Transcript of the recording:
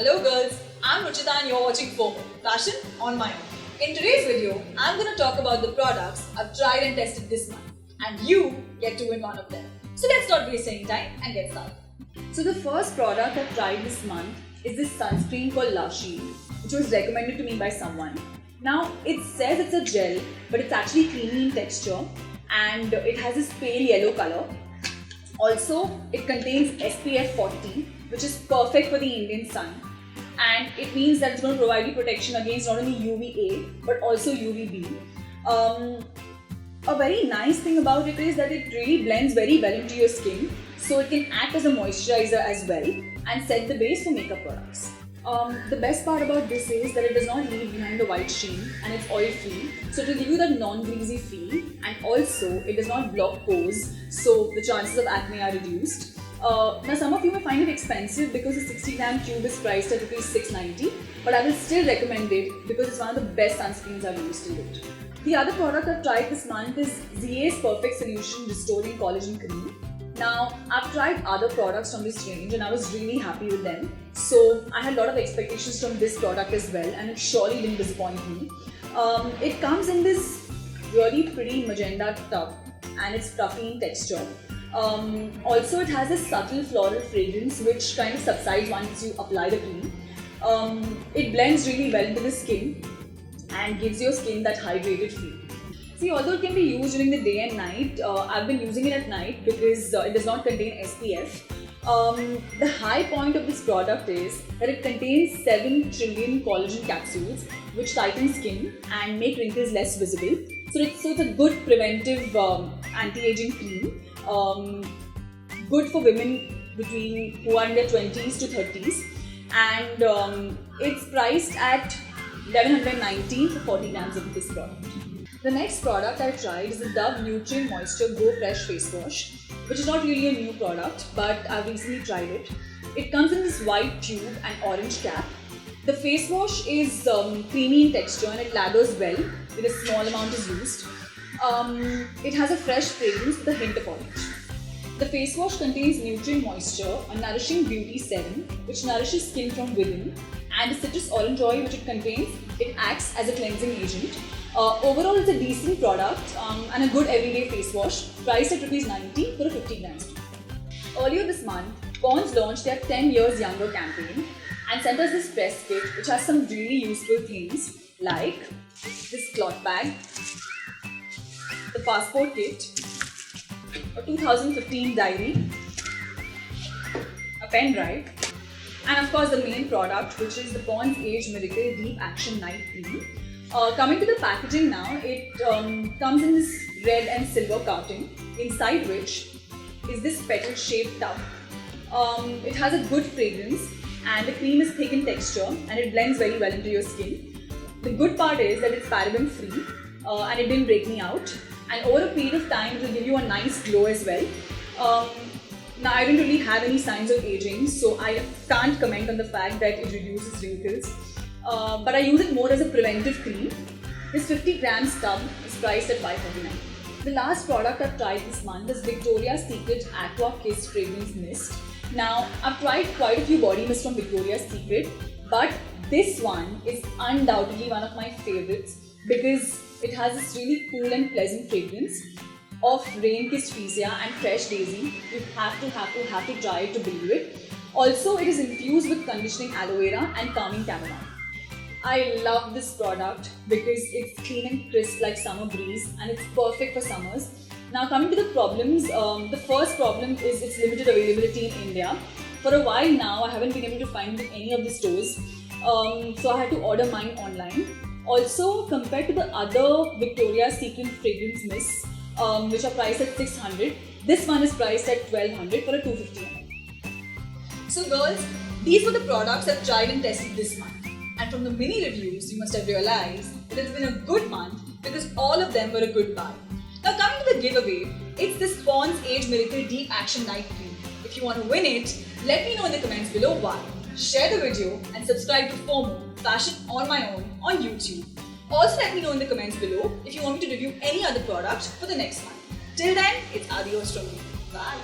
Hello girls, I'm Ruchita and you're watching FOMO, Fashion on My Own. In today's video, I'm going to talk about the products I've tried and tested this month, and you get to win one of them. So let's not waste any time and get started. So the first product I've tried this month is this sunscreen called La Shield, which was recommended to me by someone. Now it says it's a gel, but it's actually creamy in texture and it has this pale yellow color. Also, it contains SPF 40, which is perfect for the Indian sun, and it means that it's going to provide you protection against not only UVA but also UVB. A very nice thing about it is that it really blends very well into your skin, so it can act as a moisturizer as well and set the base for makeup products. The best part about this is that it does not leave behind the white sheen and it's oil free, so it will give you that non-greasy feel, and also it does not block pores, so the chances of acne are reduced. Now some of you may find it expensive because the 60-gram tube is priced at Rs 690, but I will still recommend it because it's one of the best sunscreens I've used to date. The other product I've tried this month is ZA's Perfect Solution Restoring Collagen Cream. Now, I've tried other products from this range and I was really happy with them. So, I had a lot of expectations from this product as well, and it surely didn't disappoint me. It comes in this really pretty magenta tub and it's fluffy in texture. Also, it has a subtle floral fragrance which kind of subsides once you apply the cream. It blends really well into the skin and gives your skin that hydrated feel. See, although it can be used during the day and night, I've been using it at night because it does not contain SPF. The high point of this product is that it contains 7 trillion collagen capsules which tighten skin and make wrinkles less visible. So it's a good preventive anti-aging cream, good for women who are in their 20s to 30s, and it's priced at $11.19 for 40 grams of this product. The next product I tried is the Dove Nutrient Moisture Go Fresh Face Wash, which is not really a new product, but I've recently tried it. It comes in this white tube and orange cap. The face wash is creamy in texture and it lathers well with a small amount is used. It has a fresh fragrance with a hint of orange. The face wash contains nutrient moisture, a nourishing beauty serum which nourishes skin from within, and a citrus orange oil which it contains. It acts as a cleansing agent. Overall, it's a decent product and a good everyday face wash, priced at Rs 90 for a 50 grams tube. Earlier this month, Pond's launched their 10 years younger campaign and sent us this press kit which has some really useful things like this cloth bag, the passport kit, a 2015 diary, a pen drive, and of course the main product, which is the Pond's Age Miracle Deep Action Night Cream. Coming to the packaging now, it comes in this red and silver carton, inside which is this petal-shaped tub. It has a good fragrance and the cream is thick in texture and it blends very well into your skin. The good part is that it's paraben-free and it didn't break me out, and over a period of time it will give you a nice glow as well. Now I didn't really have any signs of aging, so I can't comment on the fact that it reduces wrinkles. But I use it more as a preventive cream. This 50 grams tub is priced at $5.49. The last product I've tried this month is Victoria's Secret Aqua Kiss Fragrance Mist. Now, I've tried quite a few body mists from Victoria's Secret, but this one is undoubtedly one of my favorites because it has this really cool and pleasant fragrance of rain-kissed freesia and fresh daisy. You have to try it to believe it. Also, it is infused with conditioning aloe vera and calming chamomile. I love this product because it's clean and crisp like summer breeze and it's perfect for summers. Now coming to the problems, the first problem is its limited availability in India. For a while now, I haven't been able to find it in any of the stores, so I had to order mine online. Also, compared to the other Victoria's Secret fragrance mists, which are priced at $600, this one is priced at $1,200 for a 250 ml. So girls, these were the products I've tried and tested this month. And from the mini reviews, you must have realized that it's been a good month because all of them were a good buy. Now coming to the giveaway, it's this Pond's Age Miracle Deep Action Night Cream. If you want to win it, let me know in the comments below why. Share the video and subscribe to FOMO, Fashion on My Own on YouTube. Also let me know in the comments below if you want me to review any other product for the next month. Till then, it's adios from me. Bye.